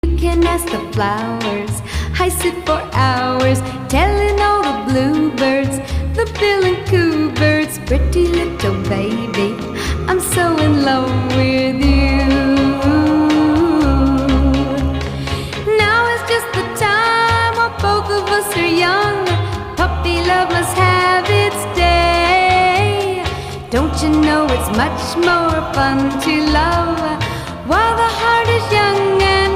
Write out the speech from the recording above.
You can ask the flowers. I sit for hours telling all the bluebirds, the bill and coo birds, pretty little baby, I'm so in love with you. Now is just the time while both of us are young. Puppy love must have its day. Don't you know it's much more fun to love while the heart is young and